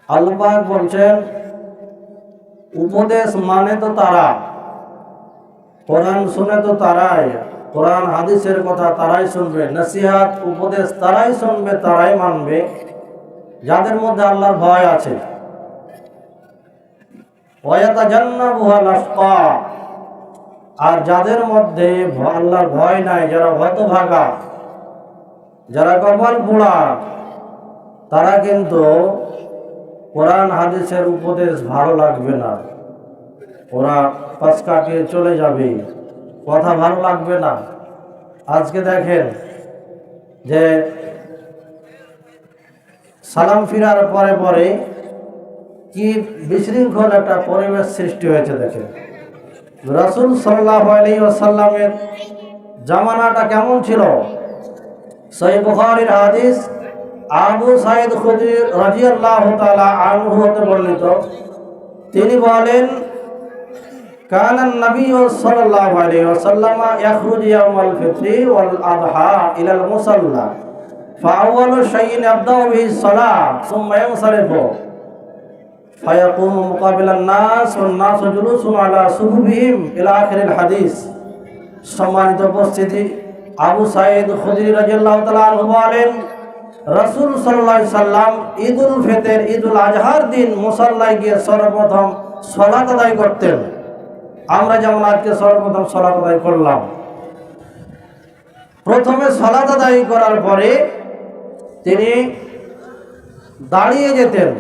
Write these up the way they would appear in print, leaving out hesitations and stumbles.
আল্লাহ পাক বলছেন, উপদেশ মানে তো তারা, কোরআন শুনে তো তারাই, কোরআন হাদিসের কথা তারাই শুনবে, নসিহত উপদেশ তারাই শুনবে, তারাই মানবে যাদের মধ্যে আল্লাহর ভয় আছে। ওয়ায়াতাজান্নাবুহাল আশকা, আর যাদের মধ্যে আল্লাহর ভয় নাই, যারা হতভাগা, যারা কপাল পোড়া, তারা কিন্তু কোরআন হাদিসের উপদেশ ভালো লাগবে না, ওরা পাশ কাটিয়ে চলে যাবে, কথা ভালো লাগবে না। আজকে দেখেন যে সালাম ফিরার পরে পরে কি বিশৃঙ্খল একটা পরিবেশ সৃষ্টি হয়েছে। দেখেন রাসূল সাল্লাল্লাহু আলাইহি ওয়াসাল্লামের জামানাটা কেমন ছিল। সহিহ বুখারীর হাদিস, আবু সাঈদ খুদরি রাদিয়াল্লাহু তাআলা আনহু হতে বর্ণিত, তিনি বলেন, কানান নবী সাল্লাল্লাহু আলাইহি ওয়াসাল্লাম ইয়াখরুজু ইয়াওমাল ফিত্রি ওয়াল আযহা ইলাল মুসাল্লা ফাআওয়ালু শাইইন ইয়াবদাউ বিহিস সালাত সুম্মা ইয়ানসারিফু ফায়াকুমু মুকাবিলান নাস ওয়ান নাসু জুলুসুন আলা সুহুবিহিম ইলা আখিরিল হাদিস। সম্মানিত উপস্থিতি, আবু সাঈদ খুদরি রাদিয়াল্লাহু তাআলা আনহু বলেন, রাসূল সাল্লাল্লাহু আলাইহি সাল্লাম ঈদুল ফিতর, ঈদুল আজহার দিন মুসাল্লায় গিয়ে সর্বপ্রথম সালাত আদায় করতেন। আমরা যেমন আজকে সর্বপ্রথম সালাত আদায় করলাম, প্রথমে সালাত আদায় করার পরে তিনি দাঁড়িয়ে যেতেন।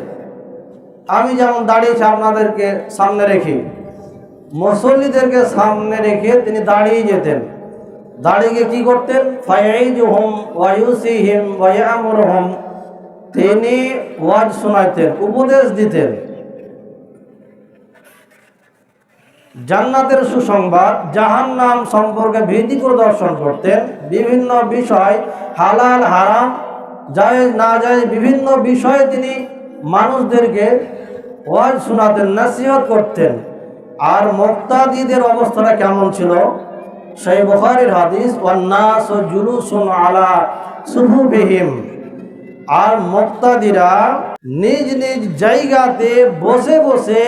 আমি যেমন দাঁড়িয়েছি আপনাদেরকে সামনে রেখে, মুসল্লিদেরকে সামনে রেখে তিনি দাঁড়িয়ে যেতেন। দাঁড়িয়ে গিয়ে কি করতেন? ফায়াইজুহুম ওয়া ইউসিহিম ওয়া ইয়ামুরুহুম, তিনি ওয়াজ শোনাতেন, উপদেশ দিতেন, জান্নাতের সুসংবাদ, জাহান্নাম সম্পর্কে ভীতি প্রদর্শন করতেন, বিভিন্ন বিষয় হালাল হারাম জায়েজ না জায়েজ বিভিন্ন বিষয়ে তিনি মানুষদেরকে ওয়াজ শোনাতেন, নসিহত করতেন। আর মুক্তাদিদের অবস্থাটা কেমন ছিল? সেই বুখারীর হাদিস, ওয়ান নাসু জুলুসুন আলা সুহুবিহিম, আর মুক্তাদিরা নিজ নিজ জায়গাতে বসে বসে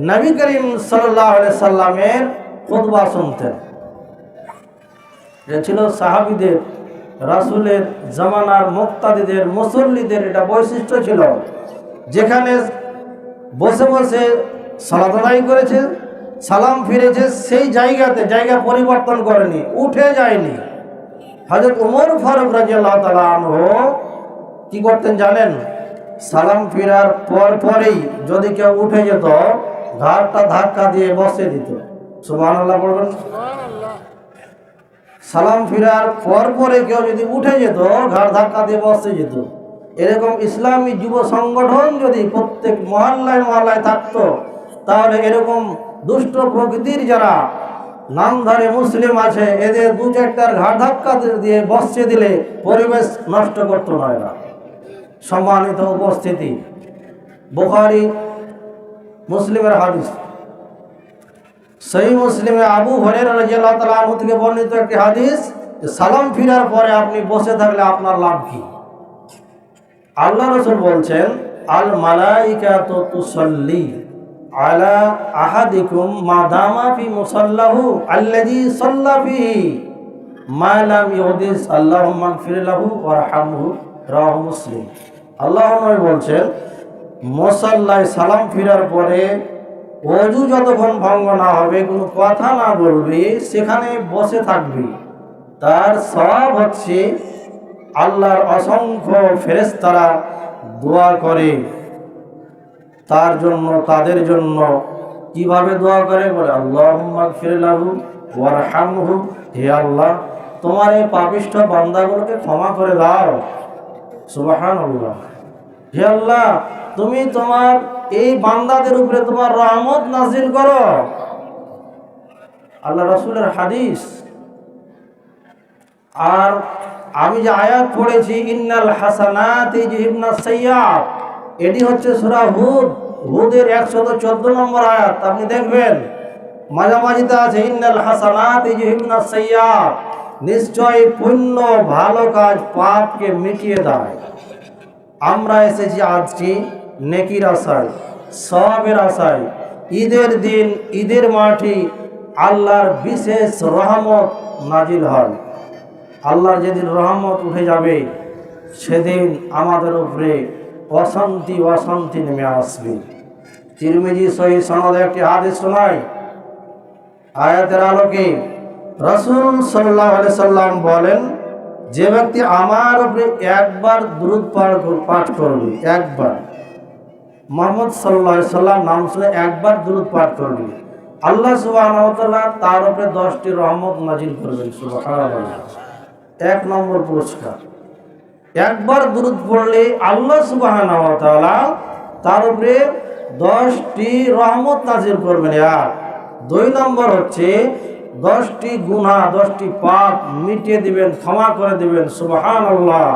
নবী করিম সাল্লাল্লাহু আলাইহি সাল্লামের খুতবা শুনতেন। এটা ছিল সাহাবীদের, রাসূলের জামানার মুক্তাদিদের, মুসল্লিদের এটা বৈশিষ্ট্য ছিল, যেখানে বসে বসে সালাত আদায় করেছে, সালাম ফিরেছে, সেই জায়গাতে জায়গা পরিবর্তন করেনি, উঠে যায়নি। হযরত ওমর ফারুক রাদিয়াল্লাহু তাআলা আনহু কি করতেন জানেন? সালাম ফিরার পরেই যদি কেউ উঠে যেত, ঘাড়টা ধাক্কা দিয়ে বসে দিত। সুবহানাল্লাহ বলবেন। সালাম ফিরার পরে কেউ যদি উঠে যেত, ঘাড় ধাক্কা দিয়ে বসে যেত। এরকম ইসলামী যুব সংগঠন যদি প্রত্যেক মহল্লায় মহল্লায় থাকতো, তাহলে এরকম দুষ্ট প্রকৃতির যারা নামধারী মুসলিম আছে, এদের দু চারটার ঘাড় ধাক্কা দিয়ে বসিয়ে দিলে পরিবেশ নষ্ট করতে হয় না। সম্মানিত উপস্থিতি, বুখারী মুসলিমের হাদিস, সহিহ মুসলিমে আবু হুরায়রা রাদিয়াল্লাহু তাআলা আনহু থেকে বর্ণিত একটি হাদিস, সালাম ফিরার পরে আপনি বসে থাকলে আপনার লাভ কি? আল্লাহ রাসূল বলছেন, আল মালাইকাতু তুসাল্লি আলা আহাদিকুম মা দামা ফি মুসাল্লাহু আল্লাযী সাল্লা ফিহি মা লাম ইউহদিস আল্লাহুম্মা ইগফির লাহু ওয়ারহামহু, রাওয়াহু মুসলিম। আল্লাহ নবী বলছেন, মুসাল্লায় সালাম ফিরার পরে ওযু যতক্ষণ ভঙ্গ না হবে, কোনো কথা না বলবি, সেখানে বসে থাকবি, তার সওয়াব হচ্ছে আল্লাহর অসংখ্য ফেরেশতারা দোয়া করে তার জন্য, তাদের জন্য। কিভাবে দোয়া করে? বলে, আল্লাহুম্মা ইগফির লাহু ওয়ারহামহু, হে আল্লাহ তোমার এই পাপিষ্ঠ বান্দাগুলোকে ক্ষমা করে দাও। সুবহানাল্লাহ। হে আল্লাহ তুমি তোমার এই বান্দাদের উপরে তোমার রহমত নাযিল করো। আল্লাহ রাসূলের হাদিস। আর আমি যে আয়াত পড়েছি, ইন্নাল হাসানাতি ইউযহিবনাস সাইয়্যাত, এটি হচ্ছে সূরা হুদ, হুদের 114 নম্বর আয়াত। আপনি দেখবেন মাঝামাঝিতে আছে, ইন্নাল হাসানাতি ইউযহিবনাস সাইয়্যাত, নিশ্চয় পুণ্য ভালো কাজ পাপকে মিটিয়ে দেয়। আমরা এসেছি আজকে নেকির আশায়, সওয়াবের আশায় ঈদের দিন, ঈদের মাঠে আল্লাহর বিশেষ রহমত নাজিল হয়। আল্লাহর যেদিন রহমত উঠে যাবে সেদিন আমাদের উপরে অশান্তি অশান্তি নেমে আসবে। তিরমিজি সহিহ সনদে একটি হাদিস শোনায়, আয়াতের আলোকে রাসূল সাল্লাল্লাহু আলাইহি সাল্লাম বলেন, যে ব্যক্তি আমার উপরে একবার দুরূদ পাঠ করবে, একবার মুহাম্মদ সাল্লাল্লাহু আলাইহি সাল্লাম নাম শুনে একবার দুরূদ পাঠ করবে, আল্লাহ সুবহানাহু ওয়া তাআলা তার উপরে 10টি রহমত নাজিল করবেন। সুবহানাল্লাহ। এক নম্বর পুরস্কার, একবার দুরূদ পড়লে আল্লাহ সুবহানাহু ওয়া তাআলা তার উপরে 10টি রহমত নাজিল করবেন। আর 2 নম্বর হচ্ছে 10টি গুনাহ, 10টি পাপ মিটিয়ে দিবেন, ক্ষমা করে দিবেন। সুবহানাল্লাহ।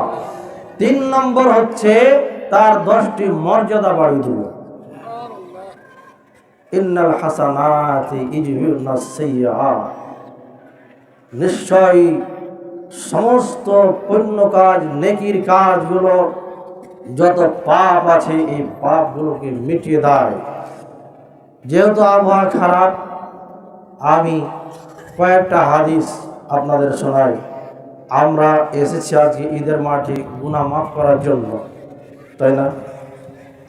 3 নম্বর হচ্ছে তার 10টি মর্যাদা বাড়িয়ে দিবেন। ইন্নাল হাসানাতি ইযহিবুনাস সাইয়্যাত, নিশ্চয়ই সমস্ত পুণ্য কাজ, নেকির কাজগুলো, যত পাপ আছে এই পাপগুলোকে মিটিয়ে দেয়। যেহেতু আবহাওয়া খারাপ, আমি কয়েকটা হাদিস আপনাদের শোনাই। আমরা এসেছি আজকে ঈদের মাঠে গুনাহ মাফ করার জন্য, তাই না?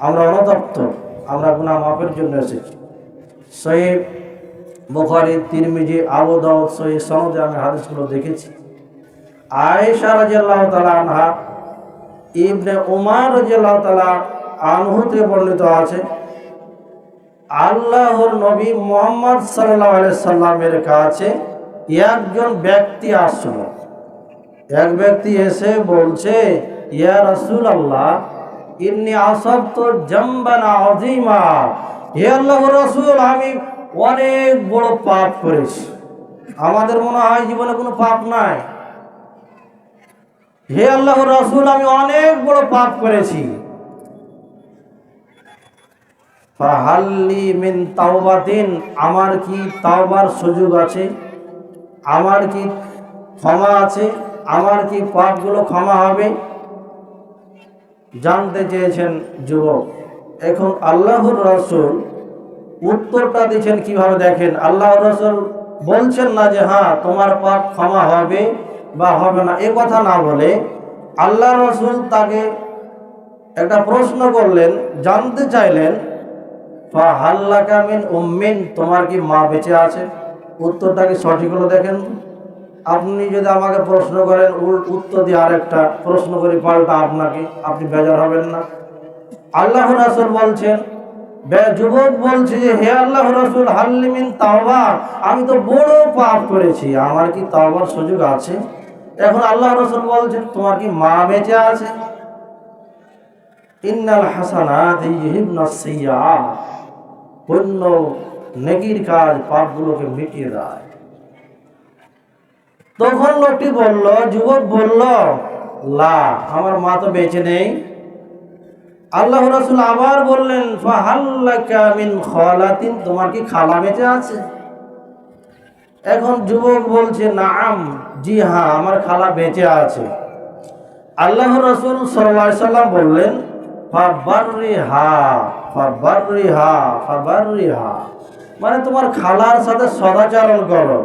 আমরা অনুতপ্ত, আমরা গুনাহ মাফের জন্য এসেছি। সহিহ বুখারী, তিরমিজি, আবু দাউদ সহিহ সনদে আমি হাদিসগুলো দেখেছি। আয়েশা রাদিয়াল্লাহু তাআলা আনহা, ইবনে উমর রাদিয়াল্লাহু তাআলা আনহু থেকে বর্ণিত আছে, আল্লাহর নবী মুহাম্মদ সাল্লাল্লাহু আলাইহি সাল্লামের কাছে একজন ব্যক্তি আসলো। এক ব্যক্তি এসে বলছে, ইয়া রাসূলুল্লাহ, ইন্নী আসাবতু জামবান আযীমা, হে আল্লাহর রাসূল, আমি অনেক বড় পাপ করেছি। আমাদের মনে হয় জীবনে কোনো পাপ নাই। হে আল্লাহর রাসূল, আমি অনেক বড় পাপ করেছি। ফাহাল্লি মিন তাওবাতিন, আমার কি তাওবার সুযোগ আছে? আমার কি ক্ষমা আছে? আমার কি পাপগুলো ক্ষমা হবে? জানতে চেয়েছেন যুবক। এখন আল্লাহর রাসূল উত্তরটা দিচ্ছেন কিভাবে দেখেন। আল্লাহর রাসূল বলছেন না যে হ্যাঁ তোমার পাপ ক্ষমা হবে বা হবে না, এ কথা না বলে আল্লাহর রাসূল তাকে একটা প্রশ্ন করলেন, জানতে চাইলেন, ফাহাল্লাকা মিন উম্মিন, তোমার কি মা বেঁচে আছে? উত্তরটা কি সঠিক হলো দেখেন। আপনি যদি আমাকে প্রশ্ন করেন, উত্তর দিয়ে আরেকটা প্রশ্ন করি পাল্টা আপনাকে, আপনি বেজার হবেন না? আল্লাহর রাসূল বলছেন, যুবক বলছে যে হে আল্লাহর রাসূল, হাল্লি মিন তাওবা, আমি তো বড় পাপ করেছি, আমার কি তাওবার সুযোগ আছে? এখন আল্লাহর রাসূল বলছেন, তোমার কি মা বেঁচে আছে? ইন্নাল হাসানাতি ইযহিবুনাস সাইয়্যাত, পুণ্য নেকির কাজ পাপগুলোকে মিটিয়ে দেয়। তখন লোকটি বলল, যুবক বলল, লা, আমার মা তো বেঁচে নেই। আল্লাহর রাসূল আবার বললেন, ফাহাল্লাকা মিন খালাতিন, তোমার কি খালা বেঁচে আছে? এখন যুবক বলছে, নাম, জি হ্যাঁ, আমার খালা বেঁচে আছে। আল্লাহর রাসূল সাল্লাল্লাহু আলাইহি সাল্লাম বললেন, ফাবাররিহা ফাবাররিহা ফাবাররিহা, মানে তোমার খালার সাথে সদাচরণ করো।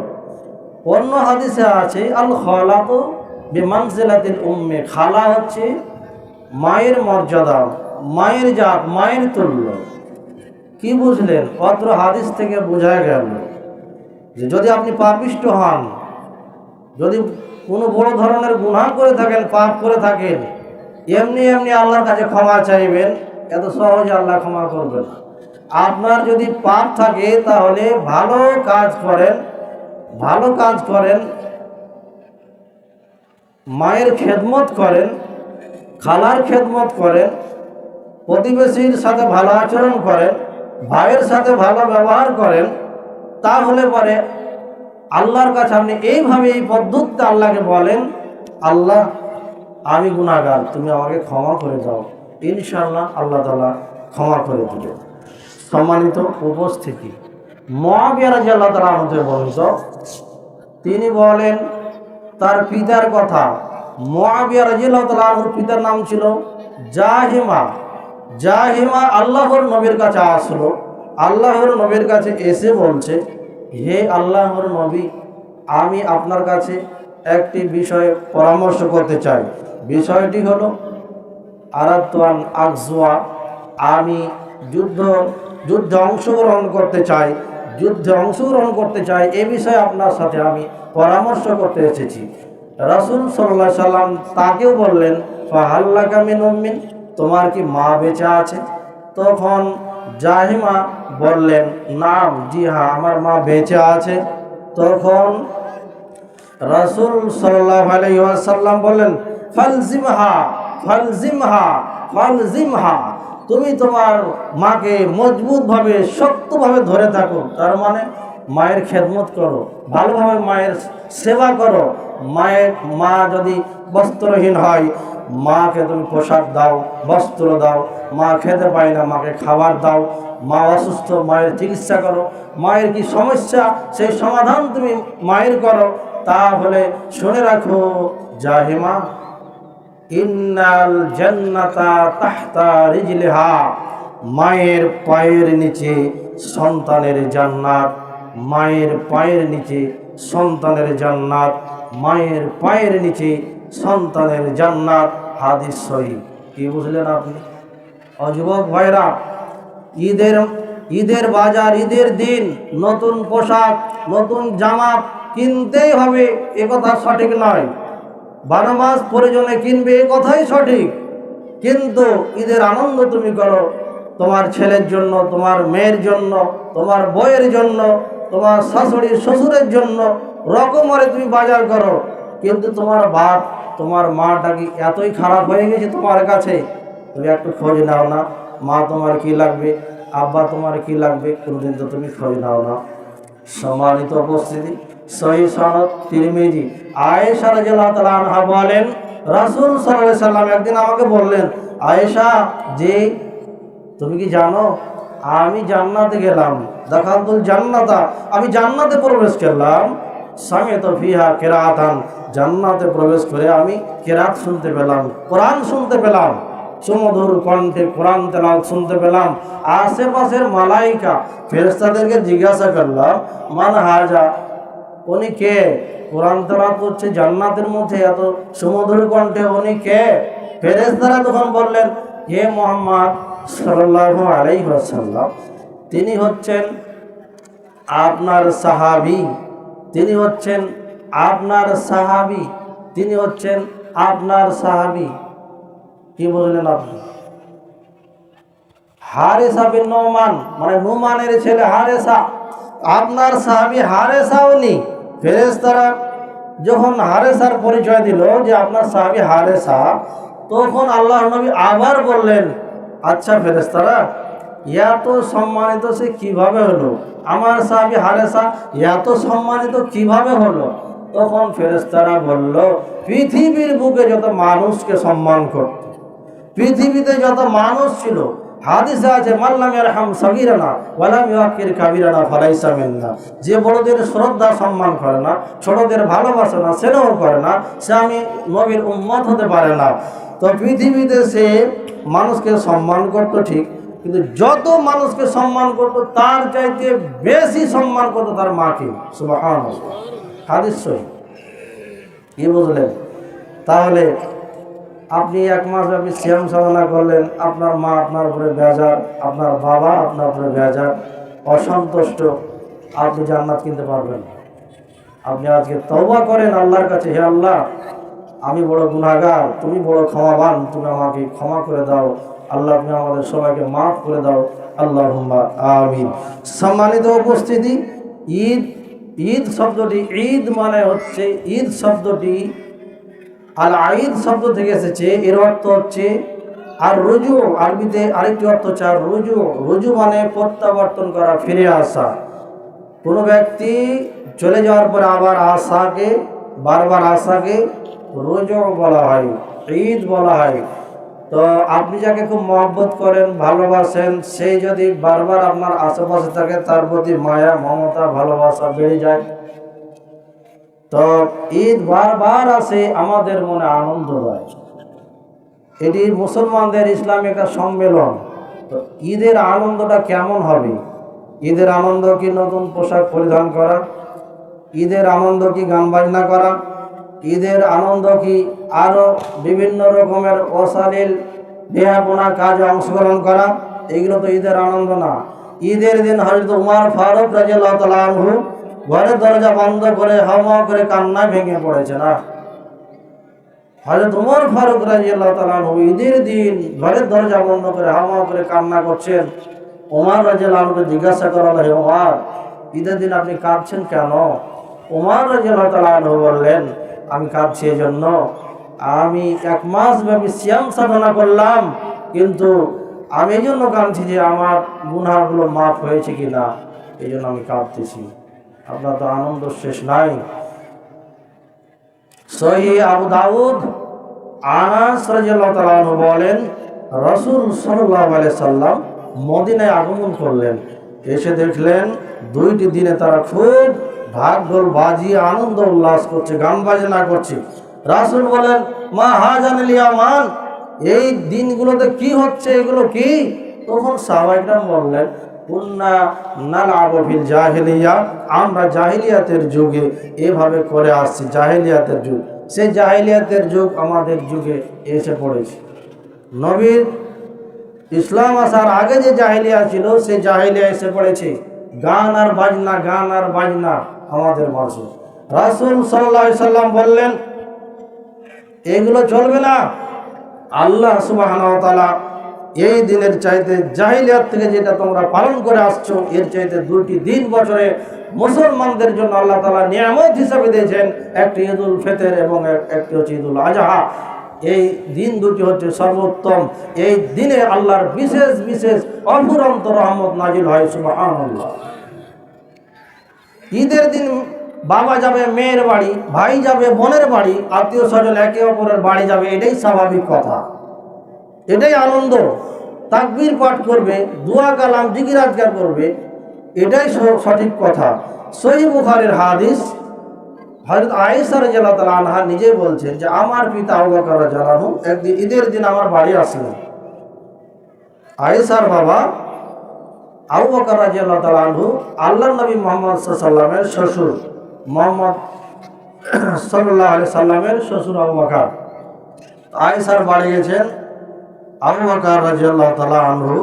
অন্য হাদিসে আছে, আল খালাতু বিমানজিলাতিল উম্মি, খালা হচ্ছে মায়ের মর্যাদা, মায়ের জাত, মায়ের তুল্য। কি বুঝলেন? অত্র হাদিস থেকে বোঝা গেল যে যদি আপনি পাপিষ্ঠ হন, যদি কোনো বড় ধরনের গুনাহ করে থাকেন, পাপ করে থাকেন, এমনি এমনি আল্লাহর কাছে ক্ষমা চাইবেন, এত সহজে আল্লাহ ক্ষমা করবেন না। আপনার যদি পাপ থাকে তাহলে ভালো কাজ করেন, ভালো কাজ করেন, মায়ের খেদমত করেন, খালার খেদমত করেন, প্রতিবেশীর সাথে ভালো আচরণ করেন, ভাইয়ের সাথে ভালো ব্যবহার করেন, তাহলে পরে আল্লাহর কাছে আপনি এইভাবে, এই পদ্ধতিতে আল্লাহকে বলেন, আল্লাহ আমি গুনাহগার, তুমি আমাকে ক্ষমা করে দাও, ইনশাআল্লাহ আল্লাহ তাআলা ক্ষমা করে দিবেন। সম্মানিত উপস্থিতি, মুআবিয়া রাদিয়াল্লাহু তাআলা আনহু বর্ণিত, তিনি বলেন তার পিতার কথা। মুআবিয়া রাদিয়াল্লাহু তাআলা আনহুর পিতার নাম ছিল জাহিমা। জাহিমা আল্লাহর নবীর কাছে আসলো, আল্লাহর নবীর কাছে এসে বলছে, হে আল্লাহর নবী, আমি আপনার কাছে একটি বিষয়ে পরামর্শ করতে চাই। বিষয়টি হলো আরাতুয়ান আকজুয়া, আমি যুদ্ধে অংশগ্রহণ করতে চাই, এ বিষয়ে আপনার সাথে আমি পরামর্শ করতে এসেছি। রাসূল সাল্লাল্লাহু আলাইহি সাল্লাম তাকেও বললেন, ফাহাল্লাকা মিন উম্মিন, তোমার কি মা বেঁচে আছে? তখন জাহিমা বললেন, নাম, জি হ্যাঁ, আমার মা বেঁচে আছে। তখন রাসূল সাল্লাল্লাহু আলাইহি ওয়াসাল্লাম বললেন, ফালজিমহা ফালজিমহা ফালজিমহা, তুমি তোমার মাকে মজবুতভাবে, শক্তভাবে ধরে থাকো। তার মানে মায়ের খেদমত করো, ভালোভাবে মায়ের সেবা করো। মা যদি বস্ত্রহীন হয়, মাকে তুমি পোশাক দাও, বস্ত্র দাও। মা খেতে পায় না, মাকে খাবার দাও। মা অসুস্থ, মায়ের চিকিৎসা করো। মায়ের কি সমস্যা, সেই সমাধান তুমি মায়ের করো। তাহলে শুনে রাখো জাহিমা, ইন্নাল জান্নাতা তাহতা রিজলিহা, মায়ের পায়ের নিচে সন্তানের জান্নাত, মায়ের পায়ের নিচে সন্তানের জান্নাত, মায়ের পায়ের নিচে সন্তানের জান্নাত। হাদিস সহিহ। কি বুঝলেন আপনি? যুবক ভাইরা, ঈদের বাজার, ঈদের দিন নতুন পোশাক, নতুন জামা কিনতেই হবে, এ কথা সঠিক নয়। 12 মাস প্রয়োজনে কিনবে, এ কথাই সঠিক। কিন্তু ঈদের আনন্দ তুমি করো তোমার ছেলের জন্য, তোমার মেয়ের জন্য, তোমার বউয়ের জন্য, তোমার শাশুড়ি শ্বশুরের জন্য, রকমারে তুমি বাজার করো। কিন্তু তোমার বাপ, তোমার মাটা কি এতই খারাপ হয়ে গেছে তোমার কাছে? তুমি একটু খোঁজ নাও না, মা তোমার কি লাগবে, আব্বা তোমার কি লাগবে, কোনদিন তো তুমি খোঁজ নাও না। সম্মানিত উপস্থিতি, সহিহ সনদ তিরমিজি, আয়েশা রাদিয়াল্লাহু তাআলা আনহা বলেন, রাসূল সাল্লাল্লাহু আলাইহি সাল্লাম একদিন আমাকে বললেন, আয়েশা, যে তুমি কি জানো আমি জান্নাতে গেলাম, দাখালতুল জান্নাতা, আমি জান্নাতে প্রবেশ করলাম, সামি'তু ফিহা কিরাআতান, জান্নাতে প্রবেশ করে আমি কিরাত শুনতে পেলাম, কোরআন শুনতে পেলাম, সুমধুর কণ্ঠে কোরআন তেলাওয়াত শুনতে পেলাম। আশেপাশের মালাইকা ফেরেশতাদেরকে জিজ্ঞাসা করলাম, মান হাজা, উনি কে? কোরআন তেলাওয়াত করছে জান্নাতের মধ্যে এত সুমধুর কণ্ঠে, উনি কে? ফেরেশতারা তখন বললেন, হে মুহাম্মদ সাল্লাল্লাহু আলাইহি ওয়াসাল্লাম, তিনি হচ্ছেন আপনার সাহাবী, তিনি হচ্ছেন আপনার সাহাবী, তিনি হচ্ছেন আপনার সাহাবী। কি বললেন আপনি? হারেসা বিন নোমান, মানে নুমানের ছেলে হারেসা, আপনার সাহাবী হারেসা উনি। ফেরেশতারা যখন হারেসার পরিচয় দিল যে আপনার সাহাবী হারেসা, তখন আল্লাহর নবী আবার বললেন, আচ্ছা ফেরেশতারা, এত সম্মানিত সে কিভাবে হলো? আমার সাহাবী হারেসা এত সম্মানিত কিভাবে হলো? তখন ফেরেশতারা বলল, পৃথিবীর বুকে যত মানুষকে সম্মান করত, পৃথিবীতে যত মানুষ ছিল, হাদিসে আছে, মাল্লাম ইয়ারহাম সাগীরানা ওয়ালাম ইউআক্কির কাবীরানা ফালাইসা মিন্না, যে বড়দের শ্রদ্ধা সম্মান করে না, ছোটদের ভালোবাসে না, স্নেহ করে না, সে আমি নবীর উম্মত হতে পারে না। তো পৃথিবীতে সে মানুষকে সম্মান করত ঠিক, কিন্তু যত মানুষকে সম্মান করত তার চাইতে বেশি সম্মান করত তার মাকে। সুবহানাল্লাহ, হাদিস সহিহ। কি বুঝলেন? তাহলে আপনি 1 মাস ব্যাপী সিয়াম সাধনা করলেন, আপনার মা আপনার উপরে বেজার, আপনার বাবা আপনার উপরে বেজার, অসন্তুষ্ট, আপনি জান্নাত কিনতে পারবেন না। আপনি আজকে তওবা করেন আল্লাহর কাছে, হে আল্লাহ, আমি বড় গুনাহগার, তুমি বড় ক্ষমাবান, তুমি আমাকে ক্ষমা করে দাও। আল্লাহ, তুমি আমাদের সবাইকে মাফ করে দাও। আল্লাহুম্মা আমিন। সম্মানিত উপস্থিতি, ঈদ শব্দটি, ঈদ মানে হচ্ছে, ঈদ শব্দটি আল আইদ শব্দ থেকে এসেছে। এর অর্থ হচ্ছে আর রুজু, আরবিতে আরেকটি অর্থ হচ্ছে আর রুজু। রুজু মানে প্রত্যাবর্তন করা, ফিরে আসা। কোনো ব্যক্তি চলে যাওয়ার পরে আবার আসাকে, বারবার আসাকে রুজু বলা হয়, ঈদ বলা হয়। তো আপনি যাকে খুব মহব্বত করেন, ভালোবাসেন, সেই যদি বারবার আপনার আশেপাশে থাকে, তার প্রতি মায়া, মমতা, ভালোবাসা বেড়ে যায়। তো ঈদ বারবার আসে, আমাদের মনে আনন্দ দেয়। এটি মুসলমানদের ইসলামিক একটা সম্মেলন। তো ঈদের আনন্দটা কেমন হবে? ঈদের আনন্দ কি নতুন পোশাক পরিধান করা? ঈদের আনন্দ কি গান বাজনা করা? ঈদের আনন্দ কি আরও বিভিন্ন রকমের অশালীল বেহাপনা কাজে অংশগ্রহণ করা? এগুলো তো ঈদের আনন্দ না। ঈদের দিন হযরত উমর ফারুক রাদিয়াল্লাহু তাআলা আনহু ঘরের দরজা বন্ধ করে হাওয়া করে কান্নায় ভেঙে পড়েছে না। হযরত উমর ফারুক রাদিয়াল্লাহু তাআলা আনহু ঈদের দিন ঘরের দরজা বন্ধ করে হাওয়া করে কান্না করছেন। উমর রাদিয়াল্লাহু আনহুকে জিজ্ঞাসা করা হলো, হে উমর, ঈদের দিন আপনি কাঁদছেন কেন? উমর রাদিয়াল্লাহু তাআলা আনহু বললেন, আমি কাঁদছি এজন্য, আমি 1 মাস ব্যাপী সিয়াম সাধনা করলাম, কিন্তু আমি এই জন্য কাঁদছি যে আমার গুনাহগুলো মাফ হয়েছে কিনা, এই জন্য আমি কাঁদতেছি। আপনার তো আনন্দ শেষ নাই। সহিহ আবু দাউদ, আনাস রাদিয়াল্লাহু তাআলা আনহু বলেন, রাসূল সাল্লাল্লাহু আলাইহি সাল্লাম মদিনায় আগমন করলেন। এসে দেখলেন 2টি দিনে তারা খুব ঢাক ঢোল বাজিয়ে আনন্দ উল্লাস করছে, গান বাজনা করছে। রাসূল বলেন, মা হাজানিল ইয়ামান, এই দিনগুলোতে কি হচ্ছে, এগুলো কি? তখন সাহাবায়ে বললেন, কুন্না নালআবু ফিল জাহিলিয়া, আমরা জাহিলিয়াতের যুগে এভাবে করে আসছি। জাহিলিয়াতের যুগ, সেই জাহিলিয়াতের যুগ আমাদের যুগে এসে পড়েছে। নবীর ইসলাম আসার আগে যে জাহিলিয়া ছিল, সেই জাহিলিয়া এসে পড়েছে। গান আর বাজনা, গান আর বাজনা আমাদের মাঝে। রাসূল সাল্লাল্লাহু আলাইহি সাল্লাম বললেন, এগুলো চলবে না। আল্লাহ সুবহানাহু ওয়া তাআলা এই দিনের চাইতে জাহিলিয়াত থেকে যেটা তোমরা পালন করে আসছো, এর চাইতে 2টি দিন বছরে মুসলমানদের জন্য আল্লাহ তাআলা নিয়ামত হিসাবে দিয়েছেন। একটি ঈদুল ফিতর এবং একটি হচ্ছে ঈদুল আজহা। এই দিন দুটি হচ্ছে সর্বোত্তম। এই দিনে আল্লাহর বিশেষ বিশেষ অফুরন্ত রহমত নাজিল হয়। সুবহানাল্লাহ। ঈদের দিন বাবা যাবে মেয়ের বাড়ি, ভাই যাবে বোনের বাড়ি, আত্মীয় স্বজন একে অপরের বাড়ি যাবে, এটাই স্বাভাবিক কথা, এটাই আনন্দ। তাকবীর পাঠ করবে, দোয়া কালাম জিকির আজকার করবে, এটাই সঠিক কথা। সহিহ বুখারীর হাদিস, হযরত আয়েশা রাদিয়াল্লাহু তাআলা আনহা নিজেই বলছেন যে আমার পিতা আবু বকর রাদিয়াল্লাহু আনহু একদিন ঈদের দিন আমার বাড়ি আসলেন। আয়েশার বাবা আবু বকর রাদিয়াল্লাহু তাআলা আনহু আল্লাহর নবী মুহাম্মদ সাল্লাল্লাহু আলাইহি সাল্লামের শ্বশুর, মুহাম্মদ সাল্লাল্লাহু আলাইহি সাল্লামের শ্বশুর আবু বকর। আয়েশার বাড়ি গেছেন আবু বকর রাদিয়াল্লাহু তাআলা আনহু,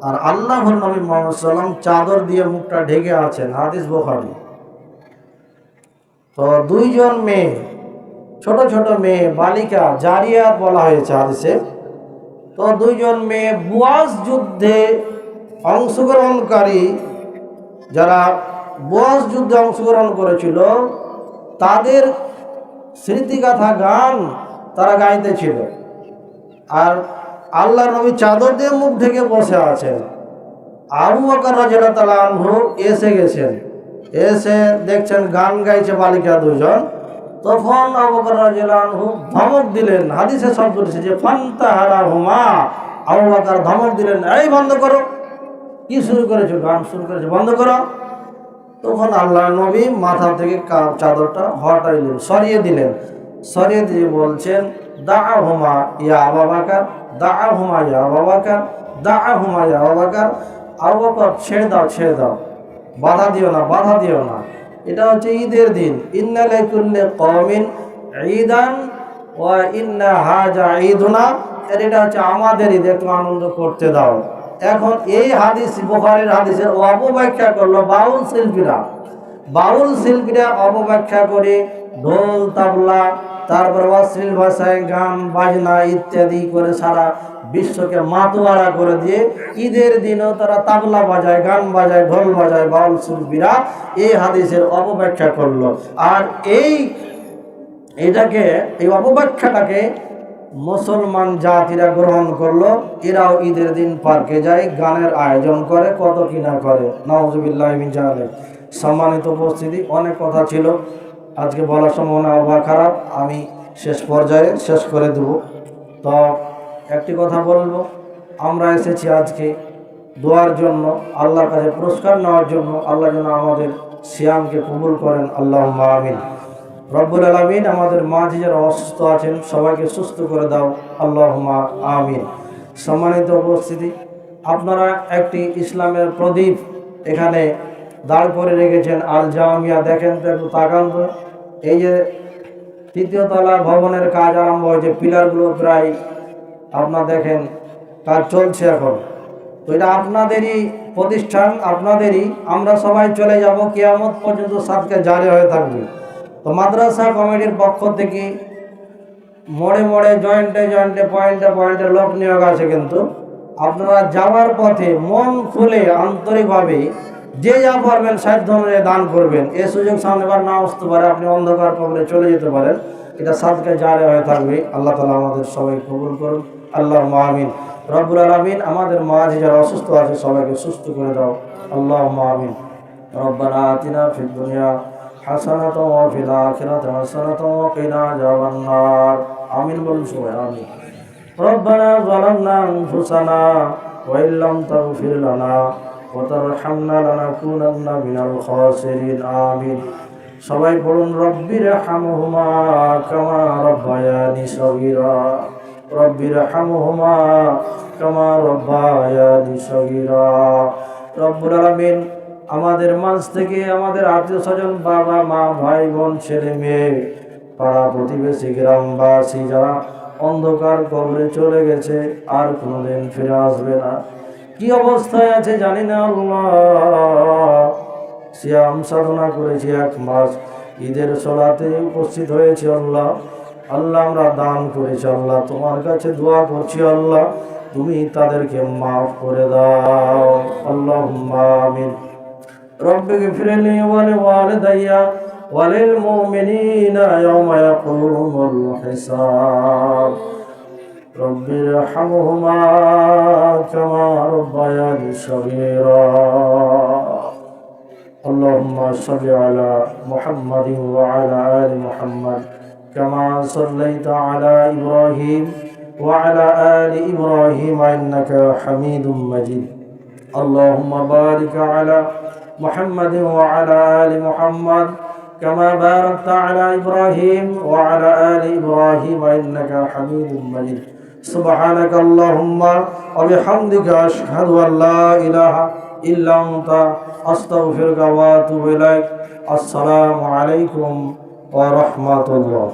আর আল্লাহর নবী মুহাম্মদ সাল্লাল্লাহু আলাইহি সাল্লাম চাদর দিয়ে মুখটা ঢেকে আছেন। হাদিস বুখারী। তো 2 জন মেয়ে, ছোট ছোট মেয়ে, বালিকা, জারিয়াত বলা হয়েছে হাদিসে। তো 2 জন মেয়ে বুয়াস যুদ্ধে অংশগ্রহণকারী, যারা বুয়াস যুদ্ধে অংশগ্রহণ করেছিল, তাদের স্মৃতিগাথা গান তারা গাইতেছিল। আর আল্লাহর নবী চাদর দিয়ে মুখ ঢেকে বসে আছেন। আবু বকর রাদিয়াল্লাহু তাআলা আনহু এসে গেছেন, এসে দেখছেন গান গাইছে বালিকা 2 জন। তখন আবু বকর রাদিয়াল্লাহু আনহু ধমক দিলেন। হাদিসে শব্দ এসেছে যে ফান্তাহারাহুমা, আবু বকর ধমক দিলেন, এই বন্ধ করো, কি শুরু করেছো, গান শুরু করেছো, বন্ধ করো। তখন আল্লাহর নবী মাথা থেকে চাদরটা হটাইলেন, সরিয়ে দিলেন। সরিয়ে দিয়ে বলছেন, দাআহুমা ইয়া আবু বকর, দাআহুমা ইয়া আবু বকর, দাআহুমা ইয়া আবু বকর। আবু বকর ছেড়ে দাও, ছেড়ে দাও, বাধা দিও না, বাধা দিও না। এটা হচ্ছে ঈদের দিন। ইন্না লিকুল্লি কওমিন ঈদান ওয়া ইন্না হাজা ঈদুনা, এটা হচ্ছে আমাদের ঈদ, একটু আনন্দ করতে দাও। এখন এই হাদিস বুখারীর হাদিসের অপব্যাখ্যা করলো বাউল শিল্পীরা। বাউল শিল্পীরা অপব্যাখ্যা করে ঢোল তাবলা, তারপর অশ্লীল ভাষায় গান বাজনা ইত্যাদি করে সারা বিশ্বকে মাতোয়ারা করে দিয়ে ঈদের দিনও তারা তাবলা বাজায়, গান বাজায়, ঢোল বাজায়। বাউল শিল্পীরা এই হাদিসের অপব্যাখ্যা করলো। আর এই অপব্যাখ্যাটাকে মুসলমান জাতিরা গ্রহণ করলো। এরাও ঈদের দিন পার্কে যায়, গানের আয়োজন করে, কত কিনা করে। নাউজুবিল্লাহি মিন যালিক। সম্মানিত উপস্থিতি, অনেক কথা ছিল, আজকে বলার সম্ভাবনা আবহাওয়া খারাপ, আমি শেষ পর্যায়ে শেষ করে দেব। তো একটি কথা বলবো, আমরা এসেছি আজকে দোয়ার জন্য, আল্লাহর কাছে পুরস্কার নেওয়ার জন্য। আল্লাহ যেন আমাদের সিয়ামকে কবুল করেন, আল্লাহুম্মা আমিন। রব্বুল আলামিন আমাদের মাঝে যারা অসুস্থ আছেন সবাইকে সুস্থ করে দাও, আল্লাহুম্মা আমিন। সম্মানিত উপস্থিতি, আপনারা একটি ইসলামের প্রদীপ এখানে দাঁড় করে রেখেছেন আল জামিয়া, দেখেন তো, একটু তাকান তো। এই যে তৃতীয় তলা ভবনের কাজ আরম্ভ হয়েছে, পিলারগুলো প্রায় আপনারা দেখেন কাজ চলছে এখন। তো এটা আপনাদেরই প্রতিষ্ঠান, আপনাদেরই। আমরা সবাই চলে যাব, কিয়ামত পর্যন্ত সাদকা জারি হয়ে থাকবে। তো মাদ্রাসা কমিটির পক্ষ থেকে মোড়ে মোড়ে, জয়েন্টে জয়েন্টে, পয়েন্টে পয়েন্টে লোক নিয়োগ আছে, কিন্তু আপনারা যাওয়ার পথে মন খুলে আন্তরিকভাবে যে যা পারবেন সাধ্য অনুযায়ী দান করবেন। এই সুযোগ সামনেবার না আসতে পারে, আপনি অন্ধকার কবরে চলে যেতে পারেন, এটা সাদকা জারি হয়ে থাকবে। আল্লাহ তাআলা আমাদের সবাই কবুল করুন, আল্লাহুম্মা আমিন। রব্বুল আলামিন আমাদের মাঝে যারা অসুস্থ আছে সবাইকে সুস্থ করে দাও, আল্লাহুম্মা আমিন। রব্বানা আতিনা ফিদ দুনিয়া হাসানাতাও ওয়া ফিল আখিরাতি হাসানাতাও ওয়া কিনা আযাবান নার। আমিন বলুন সবাই, আমিন। রব্বানা যালামনা আনফুসানা ওয়া ইল্লাম তাগফির লানা ওয়া তারহামনা লানাকুনান্না মিনাল খাসিরিন। আমিন। সবাই বলুন, রব্বিরহামহুমা কামা রাব্বায়ানি সগীরা। রব্বিরহামহুমা কামা রাব্বায়ানি সগীরা। রব্বুল আলামিন আমাদের মাঝ থেকে আমাদের আত্মীয় স্বজন, বাবা মা, ভাই বোন, ছেলে মেয়ে, পাড়া প্রতিবেশী, গ্রামবাসী যারা অন্ধকার কবরে চলে গেছে, আর কোনোদিন ফিরে আসবে না, কি অবস্থায় আছে জানি না আল্লাহ। সিয়াম সাধনা করেছি 1 মাস, ঈদের সলাতে উপস্থিত হয়েছে আল্লাহ। আল্লাহ আমরা দান করেছি আল্লাহ, তোমার কাছে দোয়া করছি আল্লাহ, তুমি তাদেরকে মাফ করে দাও, আল্লাহুম্মা আমিন। রব্বিগফিরলি ওয়া লিওয়ালিদাইয়া ওয়া লিল মুমিনিনা ইয়াওমা ইয়াকুমুল হিসাব। রব্বিরহামহুমা কামা রাব্বায়ানি সগীরা। আল্লাহুম্মা সাল্লি আলা মুহাম্মাদিন ওয়া আলা আলি মুহাম্মাদ কামা সাল্লাইতা আলা ইব্রাহিম ওয়া আলা আলি ইব্রাহিম ইন্নাকা হামিদুম মাজিদ। আল্লাহুম্মা বারিক আলা محمد وعلى آل محمد كما باركت على إبراهيم وعلى آل إبراهيم إنك حميد مجيد. سبحانك اللهم وبحمدك أشهد أن لا إله إلا أنت أستغفرك وأتوب إليك. السلام عليكم ورحمة الله.